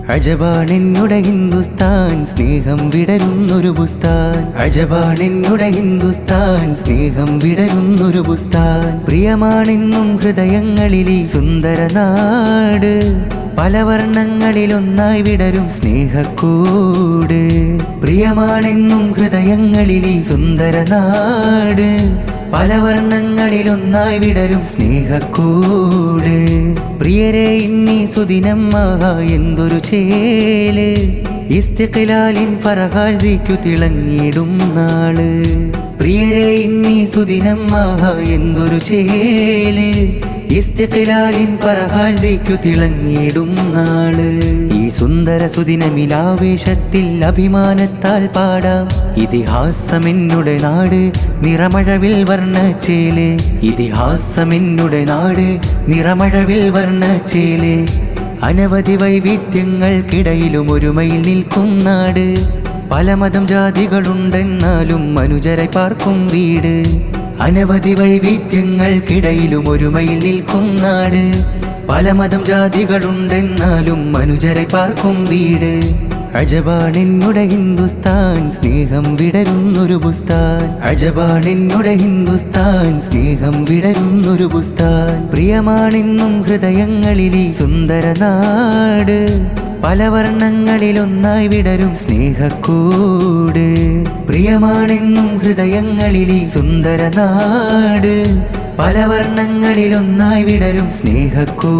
അജബാണെന്നുടെ ഹിന്ദുസ്ഥാൻ സ്നേഹം വിടരുന്നൊരു ബുസ്താൻ. അജബാണെന്നുടെ ഹിന്ദുസ്ഥാൻ സ്നേഹം വിടരുന്നൊരു ബുസ്താൻ. പ്രിയമാണെന്നും ഹൃദയങ്ങളിലെ സുന്ദര നാട്. പല വർണ്ണങ്ങളിലൊന്നായി വിടരും സ്നേഹക്കൂട്. പ്രിയമാണെന്നും ഹൃദയങ്ങളിലെ സുന്ദര നാട്. പല വർണ്ണങ്ങളിലൊന്നായി വിടരും സ്നേഹക്കൂട്. പ്രിയരെ ഇന്നീ സുദിനം ആഹാ എന്തൊരു ചേല്. ഇസ്തിഖ്ലാലിൻ ഫറഹാൽ ദിക്കു തിളങ്ങിടും നാള്. പ്രിയരെ ഇന്നീ സുദിനം ആഹാ എന്തൊരു ചേല്. ഇസ്തിഖ്ലാലിൻ ഫറഹാൽ ദിക്കു തിളങ്ങിടും നാള്. ഈ സുന്ദര സുദിനമിലാവേശത്തിൽ അഭിമാനത്താൽ പാടാം. ഇതിഹാസമെന്നുടെ നാട് നിറമഴവിൽ വർണ്ണച്ചേല്. ഇതിഹാസമെന്നുടെ നാട് നിറമഴവിൽ വർണ്ണച്ചേല്. അനവധി വൈവിധ്യങ്ങൾക്കിടയിലും ഒരുമയിൽ നിൽക്കും നാട്. പല മതം ജാതികളുണ്ടെന്നാലും മനുജരായി പാർക്കും വീട്. അനവധി വൈവിധ്യങ്ങൾക്കിടയിലും ഒരുമയിൽ നിൽക്കും നാട്. പല മതം ജാതികളുണ്ടെന്നാലും മനുജരായി പാർക്കും വീട്. അജബാണെന്നുടെ ഹിന്ദുസ്ഥാൻ സ്നേഹം വിടരുന്നൊരു ബുസ്താൻ. അജബാണെന്നുടെ ഹിന്ദുസ്ഥാൻ സ്നേഹം വിടരുന്നൊരു ബുസ്താൻ. പ്രിയമാണെന്നും ഹൃദയങ്ങളിലെ സുന്ദര നാട്. പല വർണ്ണങ്ങളിലൊന്നായി വിടരും സ്നേഹക്കൂട്. പ്രിയമാണെന്നും ഹൃദയങ്ങളിലെ സുന്ദര നാട്. പല വർണ്ണങ്ങളിലൊന്നായി വിടരും സ്നേഹക്കൂട്.